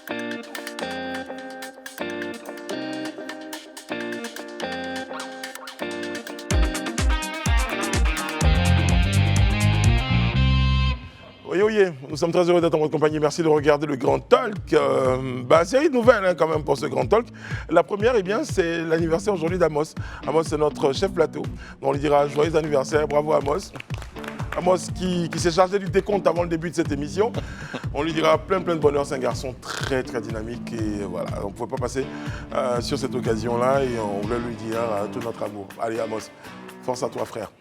Oui, oui, nous sommes très heureux d'être en votre compagnie. Merci de regarder le Grand Talk. Série de nouvelles quand même pour ce Grand Talk. La première, eh bien, c'est l'anniversaire aujourd'hui d'Amos. Amos, c'est notre chef plateau. On lui dira joyeux anniversaire. Bravo Amos. Amos qui s'est chargé du décompte avant le début de cette émission. On lui dira plein de bonheur. C'est un garçon très dynamique et voilà, on ne pouvait pas passer sur cette occasion-là et on voulait lui dire tout notre amour. Allez Amos, force à toi frère.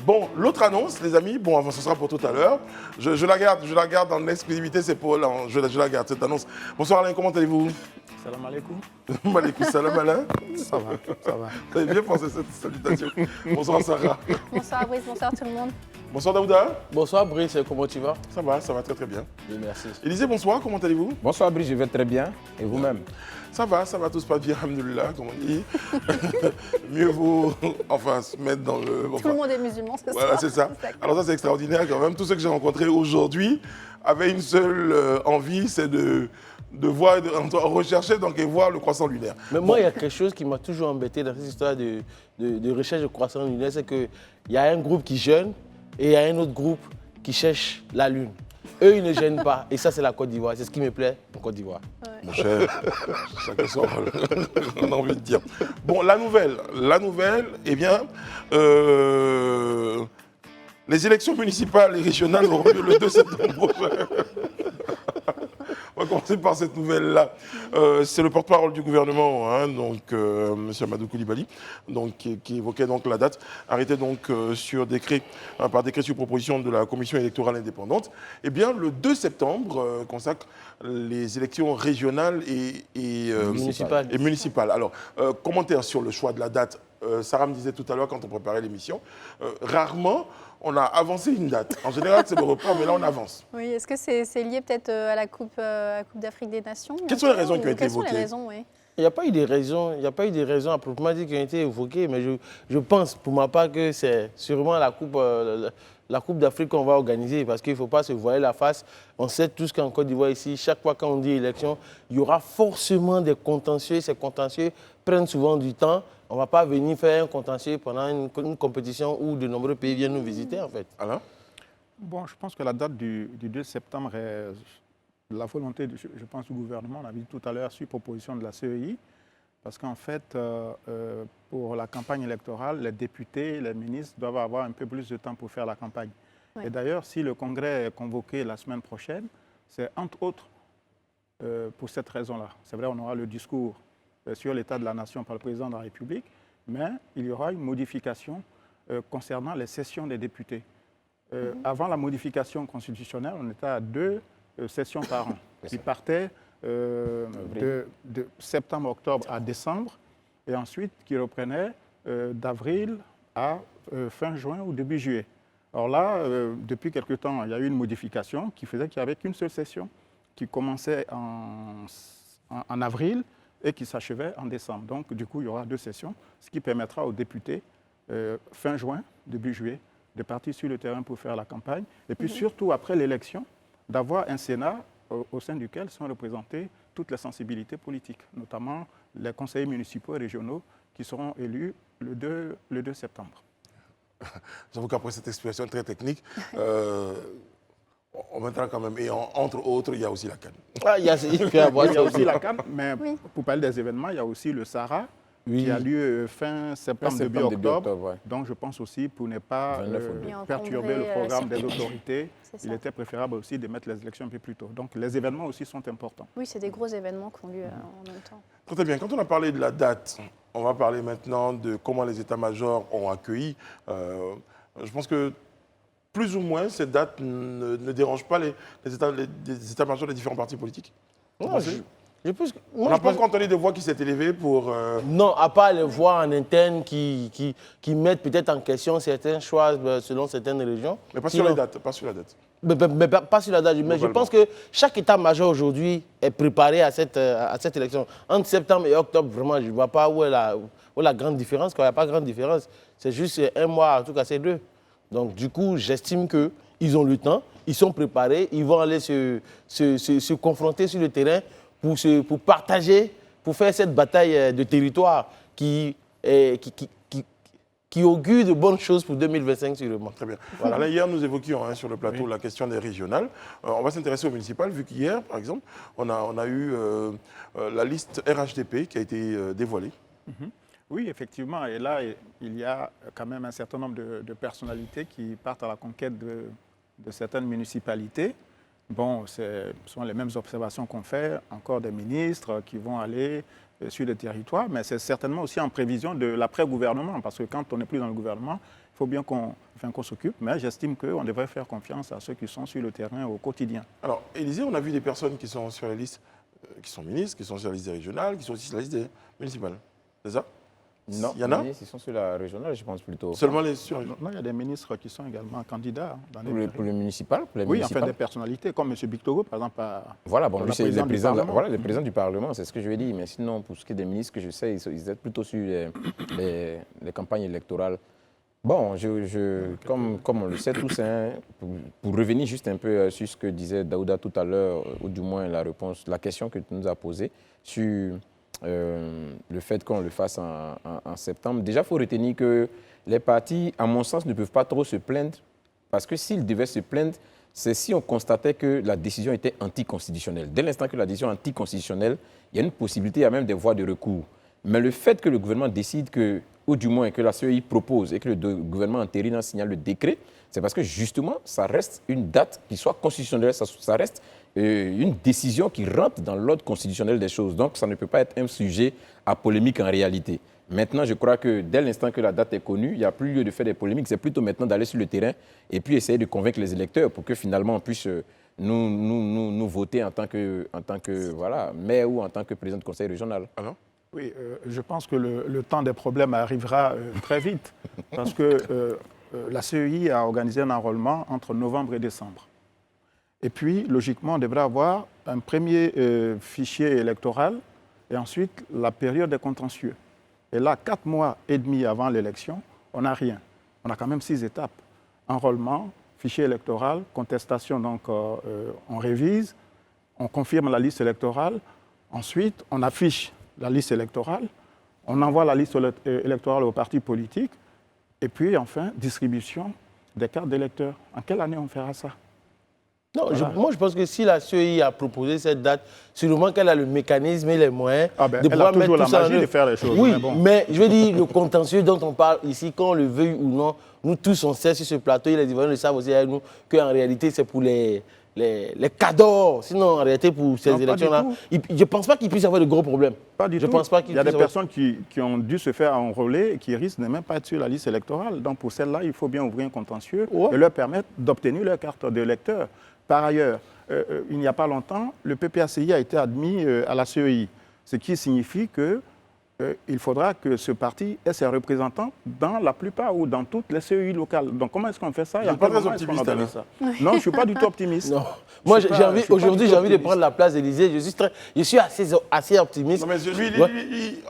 Bon, l'autre annonce, les amis, bon, ce sera pour tout à l'heure. Je la garde en exclusivité, c'est pour je la garde, cette annonce. Bonsoir Alain, comment allez-vous? Salam alaikum. Malikou salam Alain. Ça va. Vous avez bien pensé cette salutation. Bonsoir Sarah. Bonsoir Brice, bonsoir tout le monde. Bonsoir Daouda. Bonsoir Brice, comment tu vas? Ça va très bien. Oui, merci. Élisée, bonsoir, comment allez-vous? Bonsoir Brice, je vais très bien. Et vous-même? Ça va, tout se passe bien, alhamdoulilah, comme on dit. Mieux vaut, se mettre dans le... Tout le monde est musulman, c'est ça? Voilà, c'est ça. Alors ça, c'est extraordinaire quand même. Tous ceux que j'ai rencontrés aujourd'hui avaient une seule envie, c'est de voir, de rechercher donc, et voir le croissant lunaire. Mais moi, il y a quelque chose qui m'a toujours embêté dans cette histoire de recherche de croissant lunaire, c'est qu'il y a un groupe qui jeûne et il y a un autre groupe qui cherche la lune. Eux, ils ne gênent pas. Et ça, c'est la Côte d'Ivoire. C'est ce qui me plaît en Côte d'Ivoire. Ouais. Mon cher, chacun son rôle. On a envie de dire. Bon, la nouvelle, eh bien, les élections municipales et régionales auront lieu le 2 septembre prochain. On va commencer par cette nouvelle-là. C'est le porte-parole du gouvernement, hein, donc M. Amadou Koulibaly, donc, qui évoquait donc la date, arrêtée donc par décret sur proposition de la Commission électorale indépendante. Eh bien, le 2 septembre consacre les élections régionales et municipales. Alors, commentaire sur le choix de la date. Sarah me disait tout à l'heure quand on préparait l'émission, rarement on a avancé une date. En général, c'est le report, mais là, on avance. Oui, est-ce que c'est lié peut-être à la Coupe d'Afrique des Nations? Quelles sont les raisons qui ont été évoquées? Quelles sont les raisons, oui. Il n'y a pas eu des raisons à proprement dit qui ont été évoquées, mais je pense pour ma part que c'est sûrement la Coupe d'Afrique qu'on va organiser parce qu'il ne faut pas se voiler la face. On sait tous qu'en Côte d'Ivoire ici, chaque fois qu'on dit élection, il y aura forcément des contentieux. Ces contentieux prennent souvent du temps. On ne va pas venir faire un contentieux pendant une compétition où de nombreux pays viennent nous visiter en fait. Alain? Bon, je pense que la date du 2 septembre est la volonté, je pense, du gouvernement. On l'a vu tout à l'heure sur proposition de la CEI. Parce qu'en fait, pour la campagne électorale, les députés, les ministres doivent avoir un peu plus de temps pour faire la campagne. Oui. Et d'ailleurs, si le congrès est convoqué la semaine prochaine, c'est entre autres pour cette raison-là. C'est vrai, on aura le discours sur l'état de la nation par le président de la République, mais il y aura une modification concernant les sessions des députés. Avant la modification constitutionnelle, on était à 2 sessions par an. Qui partaient de septembre-octobre à décembre, et ensuite qui reprenait d'avril à fin juin ou début juillet. Alors là, depuis quelque temps, il y a eu une modification qui faisait qu'il n'y avait qu'une seule session qui commençait en avril et qui s'achevait en décembre. Donc, du coup, il y aura 2 sessions, ce qui permettra aux députés, fin juin, début juillet, de partir sur le terrain pour faire la campagne. Et puis surtout, après l'élection, d'avoir un Sénat au sein duquel sont représentées toutes les sensibilités politiques, notamment les conseillers municipaux et régionaux qui seront élus le 2 septembre. J'avoue qu'après cette explication très technique, on mettra quand même, et entre autres, il y a aussi la CAN. Il y a aussi la CAN, mais pour parler des événements, il y a aussi le Sahara, qui a lieu fin septembre, début octobre. Ouais. Donc je pense aussi, pour ne pas perturber le programme des autorités, il était préférable aussi de mettre les élections un peu plus tôt. Donc les événements aussi sont importants. Oui, c'est des gros événements qui ont lieu en même temps. Très bien. Quand on a parlé de la date, on va parler maintenant de comment les états-majors ont accueilli. Je pense que plus ou moins, cette date ne dérange pas les états-majors des différents partis politiques. On n'a pas encore entendu de voix qui s'est élevée pour... Non, à part les voix en interne qui mettent peut-être en question certains choix selon certaines régions. Mais pas sur la date, pas sur la date. Mais pas sur la date. Mais je pense que chaque état-major aujourd'hui est préparé à cette élection. Entre septembre et octobre, vraiment, je ne vois pas où est la grande différence. Il n'y a pas de grande différence. C'est juste 1 mois, en tout cas, c'est 2. Donc, du coup, j'estime qu'ils ont le temps, ils sont préparés, ils vont aller se confronter sur le terrain pour partager, pour faire cette bataille de territoire qui augure de bonnes choses pour 2025 sûrement. Très bien. Voilà. Alors, hier, nous évoquions sur le plateau la question des régionales. On va s'intéresser aux municipales, vu qu'hier, par exemple, on a eu la liste RHDP qui a été dévoilée. Oui, effectivement. Et là, il y a quand même un certain nombre de personnalités qui partent à la conquête de certaines municipalités. Bon, ce sont les mêmes observations qu'on fait, encore des ministres qui vont aller sur le territoire, mais c'est certainement aussi en prévision de l'après-gouvernement, parce que quand on n'est plus dans le gouvernement, il faut bien qu'on s'occupe, mais j'estime qu'on devrait faire confiance à ceux qui sont sur le terrain au quotidien. Alors, Élisée, on a vu des personnes qui sont sur la liste, qui sont ministres, qui sont sur la liste des régionales, qui sont aussi sur la liste des municipales. C'est ça? Non, il y en a? Ils sont sur la régionale, je pense plutôt. Seulement les sur Non, il y a des ministres qui sont également candidats dans les Pour le municipal, pour les Oui, municipales. enfin des personnalités comme M. Bictoro, par exemple. Voilà, bon, lui, c'est le président, Parlement. le président du Parlement, c'est ce que je vais dire. Mais sinon, pour ce qui est des ministres que je sais, ils étaient plutôt sur les campagnes électorales. Bon, comme on le sait tous, pour revenir juste un peu sur ce que disait Daouda tout à l'heure, ou du moins la question que tu nous as posée sur le fait qu'on le fasse en septembre. Déjà, il faut retenir que les partis, à mon sens, ne peuvent pas trop se plaindre, parce que s'ils devaient se plaindre, c'est si on constatait que la décision était anticonstitutionnelle. Dès l'instant que la décision est anticonstitutionnelle, il y a une possibilité, il y a même des voies de recours. Mais le fait que le gouvernement décide que, ou du moins que la CEI propose et que le gouvernement intérimaire signale le décret, c'est parce que justement, ça reste une date qui soit constitutionnelle, ça reste une décision qui rentre dans l'ordre constitutionnel des choses. Donc, ça ne peut pas être un sujet à polémique en réalité. Maintenant, je crois que dès l'instant que la date est connue, il n'y a plus lieu de faire des polémiques. C'est plutôt maintenant d'aller sur le terrain et puis essayer de convaincre les électeurs pour que finalement on puisse nous voter en tant que voilà, maire ou en tant que président de conseil régional. Alors Oui, je pense que le temps des problèmes arrivera très vite parce que la CEI a organisé un enrôlement entre novembre et décembre. Et puis, logiquement, on devrait avoir un premier fichier électoral et ensuite la période des contentieux. Et là, 4 mois et demi avant l'élection, on n'a rien. On a quand même 6 étapes. Enrôlement, fichier électoral, contestation, donc on révise, on confirme la liste électorale. Ensuite, on affiche la liste électorale, on envoie la liste électorale aux partis politiques et puis, enfin, distribution des cartes d'électeurs. En quelle année on fera ça? Non, Voilà. moi je pense que si la CEI a proposé cette date, sûrement qu'elle a le mécanisme et les moyens de pouvoir mettre tout ça en œuvre. De faire les choses. Oui, mais bon. mais je veux dire, le contentieux dont on parle ici, qu'on le veuille ou non, nous tous on sait sur ce plateau, et les Ivoiriens le savent aussi avec nous, qu'en réalité c'est pour les cadors. Sinon, en réalité, pour ces élections-là, je ne pense pas qu'il puisse y avoir de gros problèmes. Pas du tout. Pense pas qu'il Il y a puisse des avoir... personnes qui ont dû se faire enrôler et qui risquent de ne même pas être sur la liste électorale. Donc pour celles-là, il faut bien ouvrir un contentieux et leur permettre d'obtenir leur carte d'électeur. Par ailleurs, il n'y a pas longtemps, le PPACI a été admis à la CEI, ce qui signifie qu'il faudra que ce parti ait ses représentants dans la plupart ou dans toutes les CEI locales. Donc comment est-ce qu'on fait ça? Je ne suis pas très optimiste, Alain. Non, je ne suis pas du tout optimiste. Non. Moi, aujourd'hui, j'ai envie de prendre la place d'Élysée. Je suis assez optimiste. Non, mais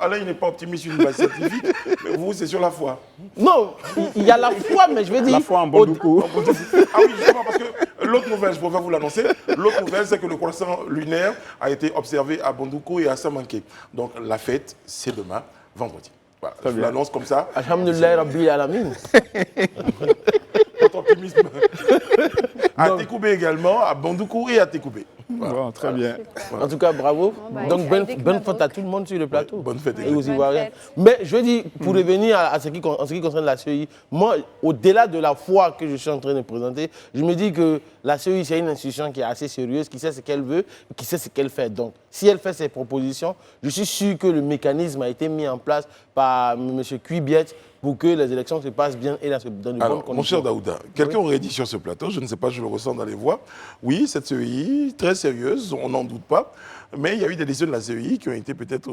Alain, il n'est pas optimiste sur une base scientifique, mais vous, c'est sur la foi. Non, il y a la foi, mais je veux dire... La foi en Bondoukou. Ah oui, justement, parce que l'autre nouvelle, je préfère vous l'annoncer, l'autre nouvelle, c'est que le croissant lunaire a été observé à Bondoukou et à Samanké. Donc la fête, c'est demain, vendredi. Voilà, je vous l'annonce comme ça. Alhamdulillah Rabbil Alamin. Votre optimisme. À Tékoubé également, à Bondoukou et à Tékoubé. Voilà. Bon, très bien. En tout cas, bravo. Bon, bah, Donc, avec bonne Mabrouk. fête à tout le monde sur le plateau. Ouais, bonne fête Et aux également. Ivoiriens. Bonne fête. Mais je veux dire, pour revenir à ce qui concerne la CEI, moi, au-delà de la foi que je suis en train de présenter, je me dis que la CEI, c'est une institution qui est assez sérieuse, qui sait ce qu'elle veut, qui sait ce qu'elle fait. Donc, si elle fait ses propositions, je suis sûr que le mécanisme a été mis en place par M. Kuibiet pour que les élections se passent bien et dans de bonnes Alors, conditions. mon cher Daouda, quelqu'un aurait dit sur ce plateau, je ne sais pas, je le ressens dans les voix, oui, cette CEI, très sérieuse, on n'en doute pas, mais il y a eu des décisions de la CEI qui ont été peut-être...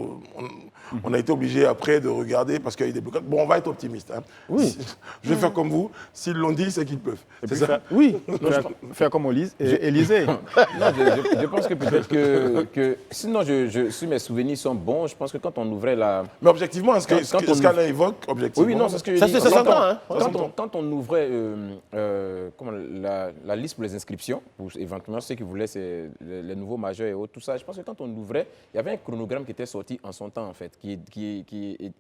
On a été obligé après de regarder parce qu'il y a eu des blocages. Bon, on va être optimiste. Hein. Oui. Je vais faire comme vous. S'ils l'ont dit, c'est qu'ils peuvent. C'est ça? Oui. Faire comme Élysée. Non, je pense que peut-être que sinon, si mes souvenirs sont bons, je pense que quand on ouvrait la... Mais objectivement, ce qu'Alain évoque, objectivement... Oui, non, c'est ce que je Ça, dis. ça s'entend, hein. Quand on ouvrait la liste pour les inscriptions, pour éventuellement ceux qui voulaient les nouveaux majeurs et autres, tout ça, je pense que quand on ouvrait, il y avait un chronogramme qui était sorti en son temps, en fait, qui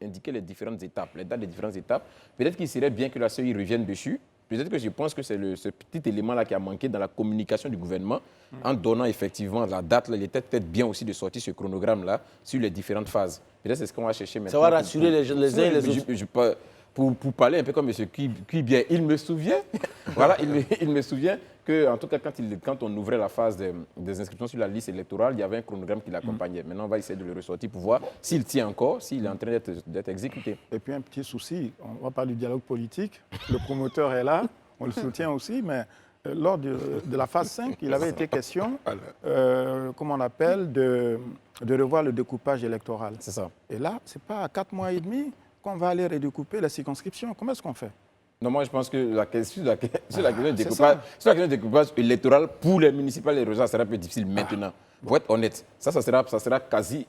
indiquait les différentes étapes, les dates des différentes étapes. Peut-être qu'il serait bien que la CEI revienne dessus. Peut-être que je pense que c'est ce petit élément-là qui a manqué dans la communication du gouvernement, en donnant effectivement la date. Là, il était peut-être bien aussi de sortir ce chronogramme-là sur les différentes phases. Peut-être c'est ce qu'on va chercher maintenant. Ça va rassurer les uns et les autres. Pour parler un peu comme M. Kuibien, il me souvient, voilà, il me souvient qu'en tout cas, quand on ouvrait la phase des inscriptions sur la liste électorale, il y avait un chronogramme qui l'accompagnait. Maintenant, on va essayer de le ressortir pour voir s'il tient encore, s'il est en train d'être exécuté. Et puis un petit souci, on va parler du dialogue politique, le promoteur est là, on le soutient aussi, mais lors de la phase 5, il avait été question, comment on appelle, de revoir le découpage électoral. C'est ça. Et là, ce n'est pas à 4 mois et demi qu'on va aller redécouper les circonscriptions. Comment est-ce qu'on fait? Non, moi je pense que la question de découpage électoral pour les municipales et les régionales sera un peu difficile maintenant. Pour être honnête, ça sera quasi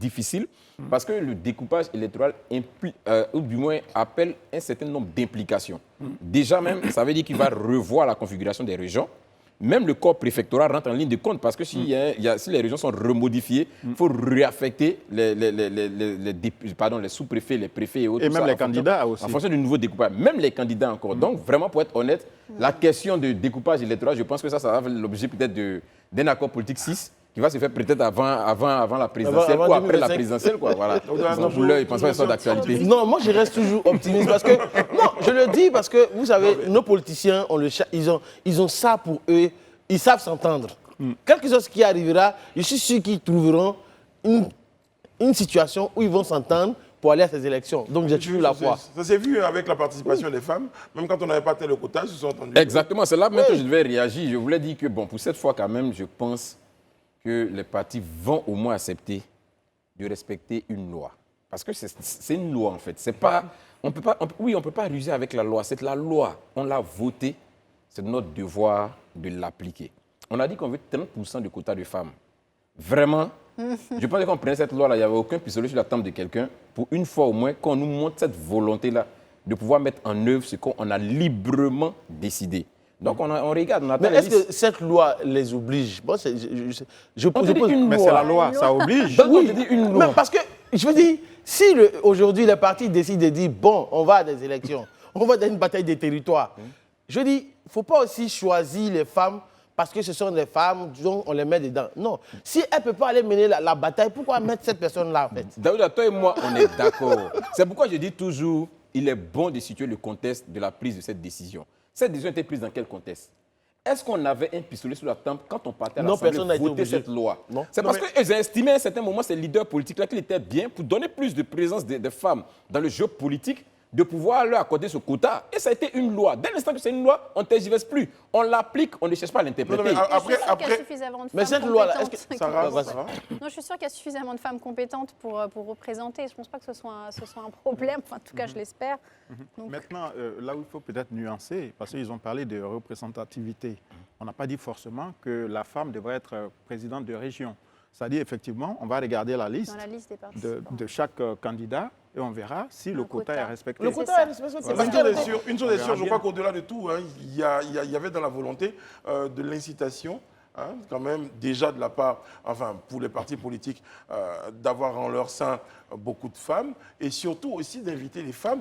difficile parce que le découpage électoral implique, ou du moins appelle un certain nombre d'implications. Déjà même, ça veut dire qu'il va revoir la configuration des régions. Même le corps préfectoral rentre en ligne de compte parce que si les régions sont remodifiées, il faut réaffecter les sous-préfets, les préfets et autres. Et même les candidats aussi. En fonction du nouveau découpage. Même les candidats encore. Donc, vraiment, pour être honnête, la question de découpage électoral, je pense que ça va faire l'objet peut-être d'un accord politique 6 qui va se faire peut-être avant la présidentielle ou après la présidentielle. Quoi, voilà. Donc, pour l'heure, je ne pense pas que ce soit d'actualité. Non, moi je reste toujours optimiste parce que, non, je le dis parce que, vous savez, nos politiciens, ils ont ça pour eux, ils savent s'entendre. Quelque chose qui arrivera, je suis sûr qu'ils trouveront une situation où ils vont s'entendre pour aller à ces élections. Donc j'ai toujours la foi. Ça s'est vu avec la participation des femmes, même quand on n'avait pas tel le quota, ils se sont entendus. Exactement, c'est là même que je devais réagir. Je voulais dire que, bon, pour cette fois quand même, je pense que les partis vont au moins accepter de respecter une loi. Parce que c'est une loi, en fait. C'est pas, on peut pas ruser avec la loi. C'est la loi. On l'a votée. C'est notre devoir de l'appliquer. On a dit qu'on veut 30% de quota de femmes. Vraiment, je pense qu'on prenait cette loi-là, il n'y avait aucun pistolet sur la tempe de quelqu'un, pour une fois au moins qu'on nous montre cette volonté-là de pouvoir mettre en œuvre ce qu'on a librement décidé. Donc on regarde, on attend. Mais est-ce que cette loi les oblige? Bon, je pose une loi. Mais c'est la loi, ça oblige. Donc oui, on te dit une loi. Mais parce que, je veux dire, si aujourd'hui les partis décident de dire, bon, on va à des élections, on va dans une bataille des territoires, je dis, il ne faut pas aussi choisir les femmes parce que ce sont des femmes, donc on les met dedans. Non. Si elle ne peut pas aller mener la bataille, pourquoi mettre cette personne-là, en fait? Daouda, toi et moi, on est d'accord. C'est pourquoi je dis toujours, il est bon de situer le contexte de la prise de cette décision. Cette décision a été prise dans quel contexte? Est-ce qu'on avait un pistolet sur la tempe quand on partait à l'Assemblée voter cette loi? C'est parce qu'ils ont estimé à un certain moment, ces leaders politiques-là, qu'il était bien, pour donner plus de présence des femmes dans le jeu politique, de pouvoir leur accorder ce quota. Et ça a été une loi. Dès l'instant que c'est une loi, on ne tergiverse plus. On l'applique, on ne cherche pas à l'interpréter. Mais cette loi-là, est-ce que ça va? Non, je suis sûre qu'il y a suffisamment de femmes compétentes pour représenter. Je ne pense pas que ce soit un problème. Enfin, en tout cas, je l'espère. Donc... Maintenant, là où il faut peut-être nuancer, parce qu'ils ont parlé de représentativité, on n'a pas dit forcément que la femme devrait être présidente de région. C'est-à-dire, effectivement, on va regarder la liste, de chaque candidat et on verra si le quota est respecté. Le quota est respecté. Une chose est sûre, je crois qu'au-delà de tout, il y avait dans la volonté de l'incitation, quand même, déjà de la part, enfin, pour les partis politiques, d'avoir en leur sein beaucoup de femmes et surtout aussi d'inviter les femmes,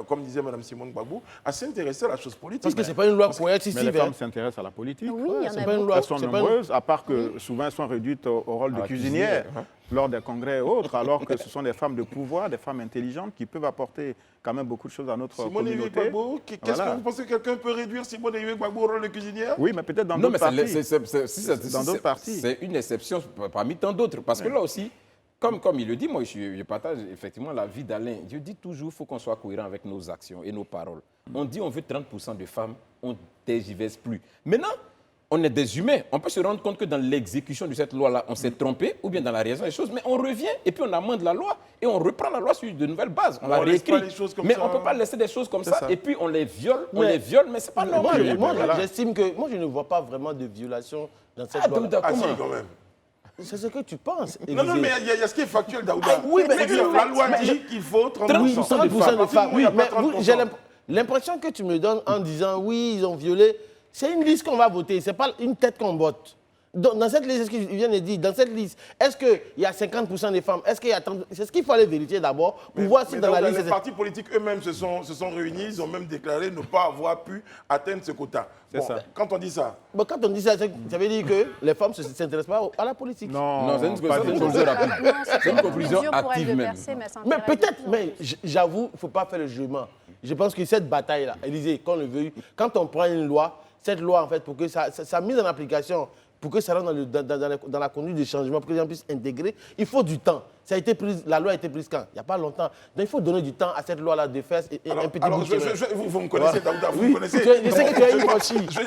comme disait Mme Simone Gbagbo, à s'intéresser à la chose politique. Parce que ce n'est pas une loi coercitive. Mais les femmes s'intéressent à la politique. Oui, il y en a beaucoup. Elles sont nombreuses, à part que souvent elles sont réduites au rôle de cuisinière lors des congrès et autres, alors que ce sont des femmes de pouvoir, des femmes intelligentes qui peuvent apporter quand même beaucoup de choses à notre communauté. Gbagbo, qu'est-ce que vous pensez que quelqu'un peut réduire Simone Gbagbo au rôle de cuisinière? Oui, mais peut-être dans d'autres partis. C'est une exception parmi tant d'autres. Parce que là aussi, comme il le dit, moi je partage effectivement l'avis d'Alain. Je dis toujours qu'il faut qu'on soit cohérent avec nos actions et nos paroles. On dit on veut 30% de femmes, on ne tergiverse plus. Maintenant, on est des humains. On peut se rendre compte que dans l'exécution de cette loi-là, on s'est trompé, ou bien dans la raison des choses, mais on revient et puis on amende la loi et on reprend la loi sur de nouvelles bases. On la réécrit. Mais on ne peut pas laisser des choses comme ça et puis on les viole, mais ce n'est pas normal. Moi, j'estime que je ne vois pas vraiment de violation dans cette loi. Si, quand même. C'est ce que tu penses. Non, mais il y a ce qui est factuel, Daouda. Oui, mais la loi dit qu'il faut 30% de femmes. Oui, mais j'ai l'impression que tu me donnes en disant oui, ils ont violé. C'est une liste qu'on va voter, ce n'est pas une tête qu'on vote. Dans cette liste, est-ce qu'il vient de dire, dans cette liste, est-ce qu'il y a 50% des femmes? Est-ce qu'il y a 30%? C'est ce qu'il faut aller vérifier d'abord pour voir si dans la liste... Les partis politiques eux-mêmes se sont réunis, ils ont même déclaré ne pas avoir pu atteindre ce quota. C'est ça. Quand on dit ça... Bon, quand on dit ça, ça veut dire que les femmes ne s'intéressent pas à la politique. Non, c'est une pas du tout. conclusion rapide. Non, c'est une conclusion dur pour elle active de même. percer, mais ça Mais intéresse peut-être, de plus en mais plus. j'avoue, il ne faut pas faire le jugement. Je pense que cette bataille-là, Élysée, qu'on le veuille, quand on prend une loi, cette loi, en fait, pour que ça mise en application, pour que ça rentre dans la conduite du changement, pour que les gens puissent intégrer, il faut du temps. La loi a été prise quand? Il n'y a pas longtemps. Donc il faut donner du temps à cette loi-là de faire un petit bout de chemin. Vous me connaissez, Daouda, vous Oui, me connaissez. je sais que tu as une franchise.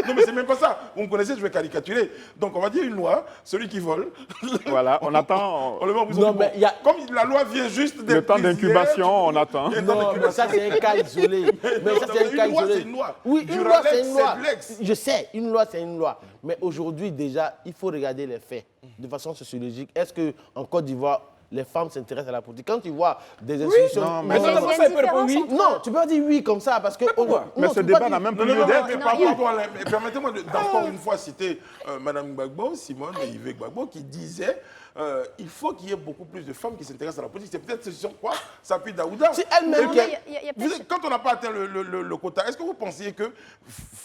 Non, mais c'est même pas ça. Vous me connaissez, je vais caricaturer. Donc, on va dire une loi, celui qui vole. Voilà, on attend On le met en prison. Non, mais il y a- Comme la loi vient juste d'être le temps prise hier, d'incubation, on attend. il y a un temps Non, mais d'incubation. ça, c'est un cas isolé. Mais ça, c'est un cas Une loi, isolé. c'est une loi. Oui, Du une loi, c'est Ralex, une loi. c'est de l'ex. Je sais, une loi, c'est une loi. Mais aujourd'hui, déjà, il faut regarder les faits de façon sociologique. Est-ce qu'en Côte d'Ivoire, les femmes s'intéressent à la politique? Quand tu vois des institutions... non, Mais il y a ça, ça, une ça, il peut différence répondre oui. entre- Non, tu peux pas dire oui comme ça parce que... pourquoi Mais Non, ce tu peux pas débat dire- n'a même Non, plus non, lieu non, d'être. mais Non, par il y a- rapport à mais permettez-moi d'encore une fois citer Mme Gbagbo, Simone et Yves Gbagbo, qui disaient il faut qu'il y ait beaucoup plus de femmes qui s'intéressent à la politique. C'est peut-être ce sur quoi s'appuie Daouda. C'est elle-même Non, qui... mais il y a peut-être- Quand on n'a pas atteint le quota, est-ce que vous pensiez que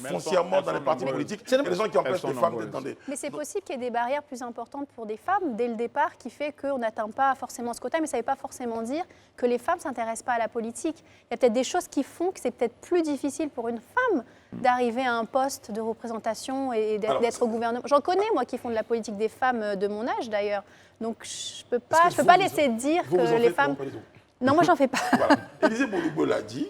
foncièrement elles dans les sont partis nombreuses. politiques, il y a des gens qui empêchent sont les femmes nombreuses. d'être dans des... Mais c'est possible qu'il y ait des barrières plus importantes pour des femmes dès le départ qui fait qu'on n'atteint pas forcément ce quota, mais ça ne veut pas forcément dire que les femmes ne s'intéressent pas à la politique. Il y a peut-être des choses qui font que c'est peut-être plus difficile pour une femme d'arriver à un poste de représentation et Alors, d'être au gouvernement. J'en connais, moi, qui font de la politique, des femmes de mon âge d'ailleurs. Donc je ne peux Est-ce pas, que je peux vous, pas vous- laisser dire vous que en les faites? femmes... Non, pas du tout. Non, moi, j'en fais pas. Voilà. Élisée Bouloubo l'a dit.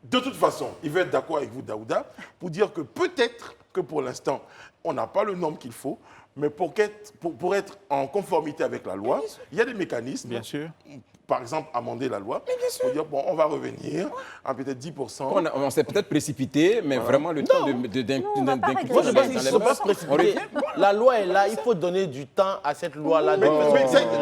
De toute façon, il va être d'accord avec vous, Daouda, pour dire que peut-être que pour l'instant, on n'a pas le nombre qu'il faut, mais pour être en conformité avec la loi, il y a des mécanismes. Bien sûr. Par exemple, amender la loi. Pour dire, bon, on va revenir à peut-être 10%. On s'est peut-être précipité, mais vraiment le temps on va pas d'inclure Moi, je pense Ouais, qu'il ne dans faut les pas deux se sens. précipiter. La loi est là, il faut donner du temps à cette loi-là. Mais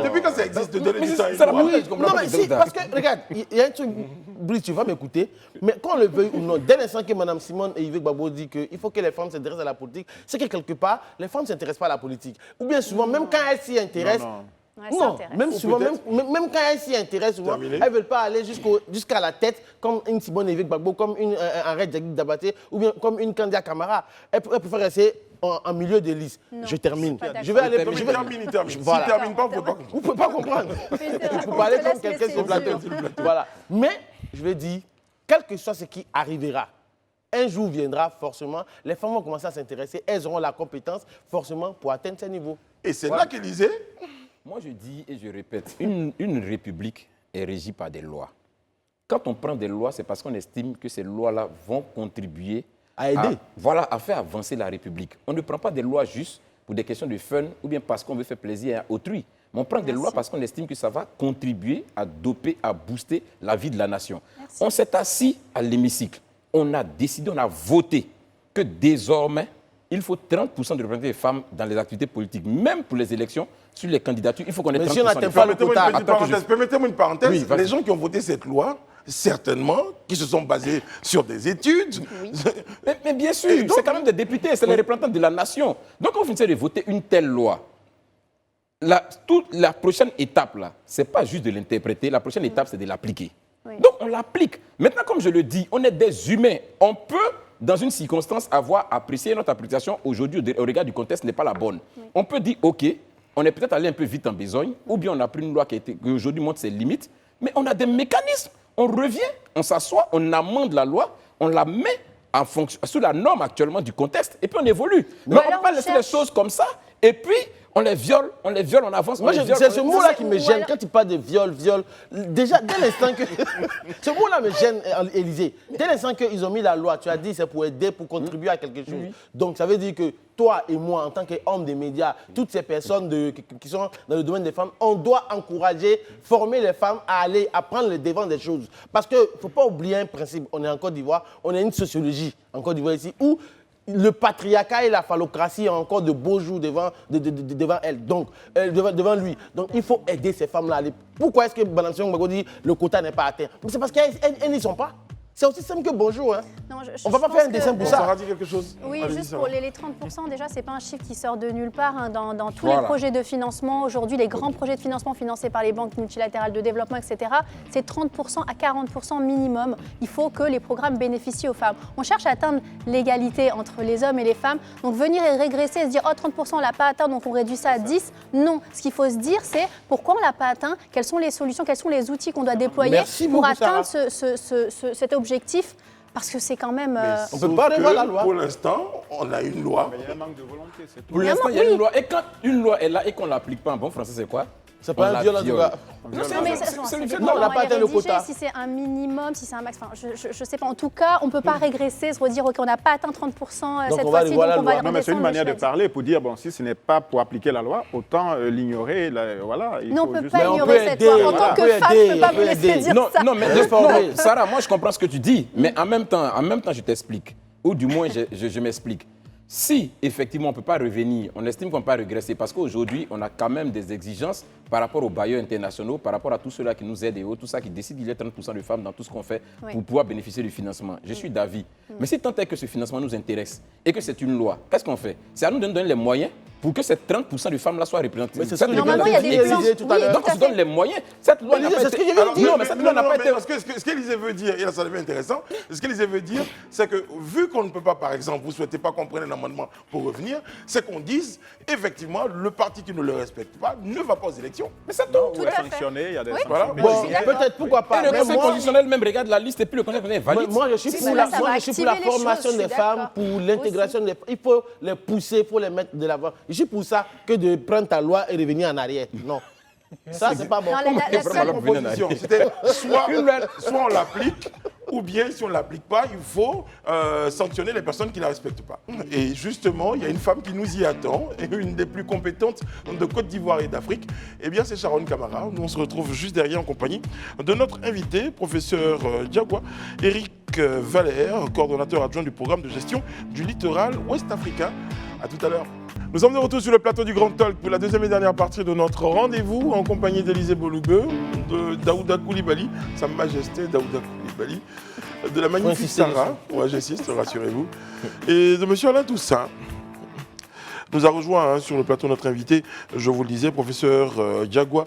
depuis quand ça existe de donner du temps à une loi? Oui, non, mais si, parce que, regarde, il y a un truc, Brice, tu vas m'écouter, mais qu'on le veuille ou non, dès l'instant que Mme Simone et Yves Gbagbo disent qu'il faut que les femmes s'intéressent à la politique, c'est que quelque part, les femmes ne s'intéressent pas à la politique. Ou bien souvent, même quand elles s'y intéressent, Non. Ouais, non, ça intéresse. même Ou souvent, même peut-être- quand elles s'y intéressent, souvent, Terminé. elles ne veulent pas aller jusqu'à la tête, comme une Simone et Yves Gbagbo, comme un Red Jagui Dabaté, ou bien comme une Candia Camara. Elles préfèrent rester en milieu de liste. Non, Je termine. je suis pas Je vais aller... Non, mais je vais- il termine. Voilà. S'il ne termine pas, on ne peut pas comprendre. Vous ne pouvez pas comprendre. On Vous parlez te comme laisse quelqu'un laisser sur le plateau. dire. Voilà. Mais, je vais dire, quel que soit ce qui arrivera, un jour viendra forcément, les femmes vont commencer à s'intéresser, elles auront la compétence forcément pour atteindre ces niveaux. Et c'est là qu'Élysée, Moi, je dis et je répète, une république est régie par des lois. Quand on prend des lois, c'est parce qu'on estime que ces lois-là vont contribuer À aider. à faire avancer la République. On ne prend pas des lois juste pour des questions de fun ou bien parce qu'on veut faire plaisir à autrui. Mais on prend des lois parce qu'on estime que ça va contribuer à doper, à booster la vie de la nation. Merci. On s'est assis à l'hémicycle. On a décidé, on a voté que désormais, il faut 30% de représentation des femmes dans les activités politiques, même pour les élections, sur les candidatures. Il faut qu'on ait Mais 30% si on n'atteint des pas femmes. le permettez-moi quota. une petite Attends que parenthèse. Permettez-moi une parenthèse. Oui, vas-y. Les gens qui ont voté cette loi, certainement, qui se sont basés sur des études. Mais bien sûr, c'est quand même des députés, c'est les représentants de la nation. Donc, on finissait de voter une telle loi. Toute la prochaine étape, là, ce n'est pas juste de l'interpréter, la prochaine étape, c'est de l'appliquer. Oui. Donc, on l'applique. Maintenant, comme je le dis, on est des humains. On peut, dans une circonstance, avoir apprécié notre application aujourd'hui au regard du contexte n'est pas la bonne. On peut dire, OK, on est peut-être allé un peu vite en besogne, ou bien on a pris une loi qui aujourd'hui montre ses limites, mais on a des mécanismes. On revient, on s'assoit, on amende la loi, on la met en fonction, sous la norme actuellement du contexte, et puis on évolue. Mais on ne alors peut pas on laisser cherche- les choses comme ça, et puis on les viole, on avance. Moi, on les viole, c'est ce on- mot-là qui me Ou gêne. alors- Quand tu parles de viol, déjà, dès l'instant que... ce mot-là me gêne, Élysée. Dès l'instant qu'ils ont mis la loi, tu as dit c'est pour aider, pour contribuer à quelque chose. Donc, ça veut dire que toi et moi, en tant qu'hommes des médias, toutes ces personnes qui sont dans le domaine des femmes, on doit encourager, former les femmes à aller, à prendre le devant des choses. Parce qu'il ne faut pas oublier un principe. On est en Côte d'Ivoire, on a une sociologie en Côte d'Ivoire ici, où le patriarcat et la phallocratie ont encore de beaux jours devant elle, donc devant lui. Donc il faut aider ces femmes-là. Pourquoi est-ce que Mme Simone Gbagbo dit le quota n'est pas atteint? Mais c'est parce qu'elles n'y sont pas. C'est aussi simple que bonjour. Hein. Non, On ne va pas pense faire un dessin pour Ça ça. aura dit quelque chose. Oui, Allez-y, juste Sarah. pour les 30%, déjà, ce n'est pas un chiffre qui sort de nulle part. Hein. Dans tous Voilà. les projets de financement, aujourd'hui, les grands projets de financement financés par les banques multilatérales de développement, etc., c'est 30% à 40% minimum. Il faut que les programmes bénéficient aux femmes. On cherche à atteindre l'égalité entre les hommes et les femmes. Donc venir et régresser et se dire « Oh, 30%, on ne l'a pas atteint, donc on réduit ça à 10 », non. Ce qu'il faut se dire, c'est pourquoi on ne l'a pas atteint, quelles sont les solutions, quels sont les outils qu'on doit déployer Merci pour beaucoup, atteindre Sarah. cet objectif. Parce que c'est quand même... On peut Sauf pas revoir que, la loi. Pour l'instant, on a une loi. Mais il y a un manque de volonté, c'est tout. Pour l'instant, il y a une loi. Et quand une loi est là et qu'on ne l'applique pas en bon français, c'est quoi? C'est pas On un la viol en tout viole. cas. Non, mais ça le dépend Non, on n'a comment pas elle est atteint le rédigée, quota. si c'est un minimum, si c'est un max. Enfin, je sais pas. En tout cas, on ne peut pas régresser, se redire, OK, on n'a pas atteint 30% Donc, cette on va fois-ci, revoir la donc on va loi. les Non, mais c'est une redescendre, manière de je l'ai dit. parler pour dire, bon, si ce n'est pas pour appliquer la loi, autant l'ignorer. Voilà, il Non, on faut ne peut juste- pas Mais on ignorer peut cette aider, loi. En on tant peut que femme, je aider, ne peux pas on vous peut laisser aider. dire Non, ça. non, mais Sarah, moi je comprends ce que tu dis, mais en même temps, je t'explique. Ou du moins, je m'explique. Si, effectivement, on ne peut pas revenir, on estime qu'on ne peut pas régresser, parce qu'aujourd'hui, on a quand même des exigences par rapport aux bailleurs internationaux, par rapport à tous ceux-là qui nous aident et tout ça, qui décident qu'il y ait 30% de femmes dans tout ce qu'on fait Oui. pour pouvoir bénéficier du financement. Je suis d'avis. Mais si tant est que ce financement nous intéresse et que c'est une loi, qu'est-ce qu'on fait? C'est à nous de nous donner les moyens pour que ces 30% de femmes-là soient représentées. Mais c'est ce Cette que loi Normalement, il y a des Élysée plans. disait tout à l'heure. Donc, tout à on se donne fait. les moyens. Cette loi n'a Élysée, pas c'est été... ce que je viens de Alors, dire. non, mais cette loi n'a pas été... Parce que ce qu'Élysée veut dire, et là ça devient intéressant, ce qu'Élysée veut dire, c'est que vu qu'on ne peut pas, par exemple, vous ne souhaitez pas qu'on prenne un amendement pour revenir, c'est qu'on dise, effectivement, le parti qui ne le respecte pas ne va pas aux élections. Mais c'est Non, tout. ou à est fait. sanctionné, il y a des Oui. sanctions. Voilà. Mais Bon, il y a- peut-être, pourquoi pas. Et le Mais Conseil moi, constitutionnel même regarde la liste et puis le Conseil constitutionnel est valide. moi, je suis Oui, pour mais la, là, ça moi, va je suis pour la activer les formation choses, je des suis femmes, d'accord. pour l'intégration des femmes. Il faut les pousser, il faut les mettre de l'avant. Je suis pour ça que de prendre ta loi et revenir en arrière. Non. Ça, c'est pas bon. Non, la vraiment seule- la Proposition, c'était soit on l'applique, ou bien si on ne l'applique pas, il faut sanctionner les personnes qui ne la respectent pas. Et justement, il y a une femme qui nous y attend, et une des plus compétentes de Côte d'Ivoire et d'Afrique. Eh bien, c'est Sharon Camara. Nous, on se retrouve juste derrière en compagnie de notre invité, professeur Diagwa, Éric Valère, coordonnateur adjoint du programme de gestion du littoral ouest africain. À tout à l'heure. Nous sommes de retour sur le plateau du Grand Talk pour la deuxième et dernière partie de notre rendez-vous en compagnie d'Élysée Bologue, de Daouda Koulibaly, Sa Majesté Daouda Koulibaly, de la magnifique insister Sarah, ouais, j'insiste, rassurez-vous, et de M. Alain Toussaint. Nous a rejoint sur le plateau notre invité, je vous le disais, professeur Diagwa,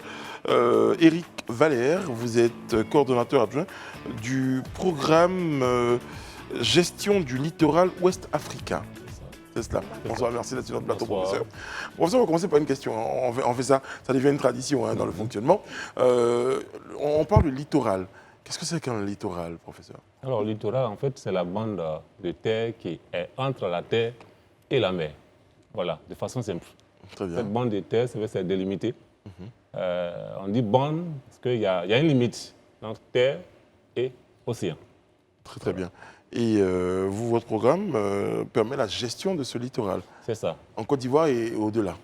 Éric Valère. Vous êtes coordonnateur adjoint du programme gestion du littoral ouest africain. C'est cela. Bonsoir, merci d'être sur notre plateau, Bonsoir. professeur. Professeur, on va commencer par une question. On fait ça, ça devient une tradition dans le fonctionnement. On parle de littoral. Qu'est-ce que c'est qu'un littoral, professeur? Alors, le littoral, en fait, c'est la bande de terre qui est entre la terre et la mer. Voilà, de façon simple. Très bien. Cette bande de terre, c'est délimité. On dit bande parce qu'il y a une limite entre terre et océan. Très, très bien. Et vous, votre programme permet la gestion de ce littoral C'est ça. en Côte d'Ivoire et au-delà.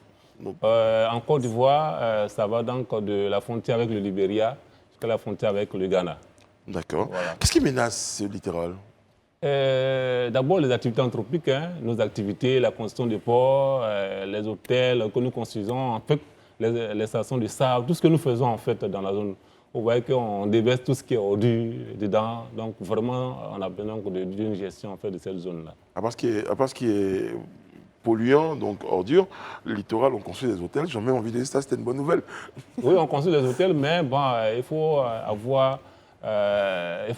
Donc, En Côte d'Ivoire, ça va donc de la frontière avec le Libéria jusqu'à la frontière avec le Ghana. d'accord. Voilà. Qu'est-ce qui menace ce littoral? D'abord, les activités anthropiques, nos activités, la construction de ports, les hôtels que nous construisons, en fait, les stations de sable, tout ce que nous faisons en fait dans la zone. Vous voyez qu'on déverse tout ce qui est ordures dedans. Donc, vraiment, on a besoin d'une gestion en fait, de cette zone-là. À part ce qui est polluant, donc ordure, le littoral, on construit des hôtels. J'ai même envie de dire ça, c'était une bonne nouvelle. Oui, on construit des hôtels, mais bon, il faut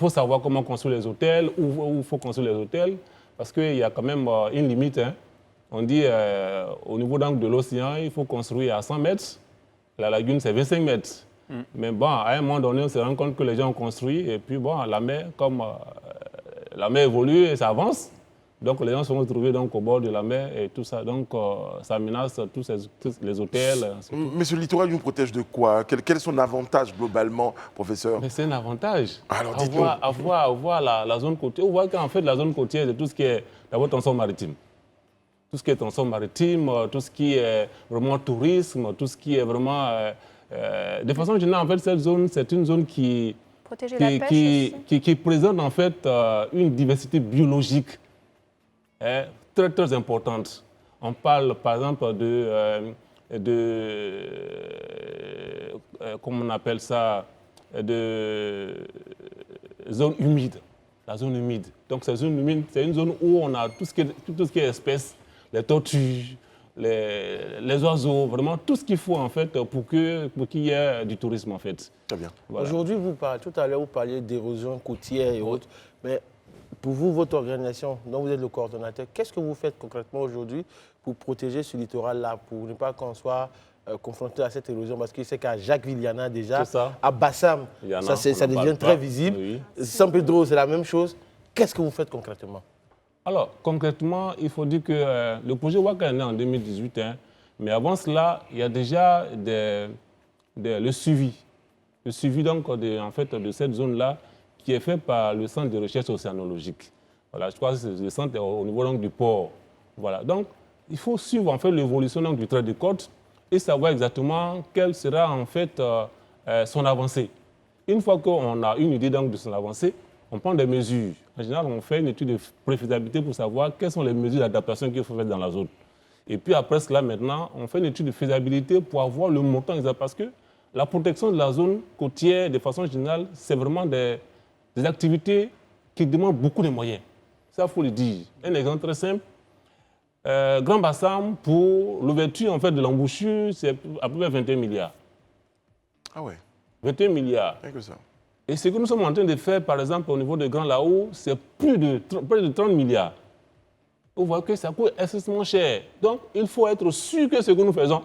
savoir comment construire les hôtels, où il faut construire les hôtels, parce qu'il y a quand même une limite. On dit au niveau donc, de l'océan, il faut construire à 100 mètres. La lagune, c'est 25 mètres. Mais bon, à un moment donné, on se rend compte que les gens ont construit, et puis bon, la mer, comme la mer évolue et ça avance, donc les gens se sont retrouvés donc, au bord de la mer et tout ça. Donc ça menace tous les hôtels. Mais ce littoral nous protège de quoi? Quel est son avantage globalement, professeur? Mais c'est un avantage. Alors, dites-nous. Avoir la zone côtière. On voit qu'en fait, la zone côtière, c'est tout ce qui est d'abord transport maritime. Tout ce qui est transport maritime, tout ce qui est vraiment tourisme, tout ce qui est vraiment... de façon générale, en fait, cette zone, c'est une zone qui Protéger la pêche aussi. qui présente en fait une diversité biologique très, très importante. On parle par exemple comment on appelle ça, de zones humides. la zone humide. Donc, cette zone humide, c'est une zone où on a tout ce qui est espèces, les tortues, les oiseaux, vraiment tout ce qu'il faut en fait pour qu'il y ait du tourisme en fait. Très bien. Voilà. Aujourd'hui, tout à l'heure, vous parliez d'érosion côtière et autres. Mais pour vous, votre organisation, dont vous êtes le coordonnateur, qu'est-ce que vous faites concrètement aujourd'hui pour protéger ce littoral-là, pour ne pas qu'on soit confronté à cette érosion? Parce que c'est qu'à Jacquesville, il y en a déjà. C'est ça. À Bassam, Il y en a, ça on en devient parle très pas. visible. Oui. San Pedro, c'est la même chose. Qu'est-ce que vous faites concrètement? Alors, concrètement, il faut dire que le projet Waka est né en 2018, hein, mais avant cela, il y a déjà le suivi. Le suivi donc, en fait, de cette zone-là qui est fait par le Centre de recherche océanologique. Voilà, je crois que c'est le centre au niveau donc, du port. Voilà, donc il faut suivre en fait, l'évolution donc, du trait de côte et savoir exactement quelle sera en fait son avancée. Une fois qu'on a une idée donc, de son avancée, on prend des mesures. En général, on fait une étude de préfaisabilité pour savoir quelles sont les mesures d'adaptation qu'il faut faire dans la zone. Et puis après cela, maintenant, on fait une étude de faisabilité pour avoir le montant exact. Parce que la protection de la zone côtière, de façon générale, c'est vraiment des activités qui demandent beaucoup de moyens. Ça, il faut le dire. Un exemple très simple. Grand Bassam, pour l'ouverture en fait, de l'embouchure, c'est à peu près 21 milliards. Ah ouais, 21 milliards. rien que ça. Et ce que nous sommes en train de faire, par exemple, au niveau de Grand Lao, c'est près de 30 milliards. Vous voyez que ça coûte excessivement cher. Donc, il faut être sûr que ce que nous faisons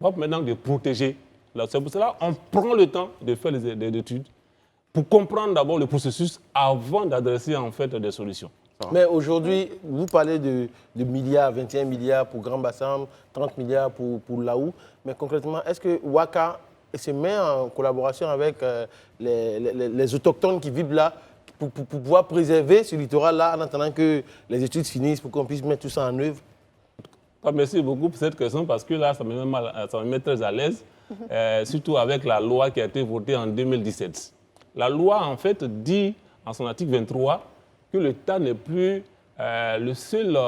va maintenant de protéger. C'est pour cela qu'on prend le temps de faire des études pour comprendre d'abord le processus avant d'adresser en fait des solutions. Mais aujourd'hui, vous parlez de milliards, 21 milliards pour Grand Bassam, 30 milliards pour Laou. Mais concrètement, est-ce que Waka se met en collaboration avec les autochtones qui vivent là pour pouvoir préserver ce littoral-là en attendant que les études finissent pour qu'on puisse mettre tout ça en œuvre? Merci beaucoup pour cette question parce que là, ça me met très à l'aise, surtout avec la loi qui a été votée en 2017. La loi, en fait, dit, en son article 23, que l'État n'est plus la seule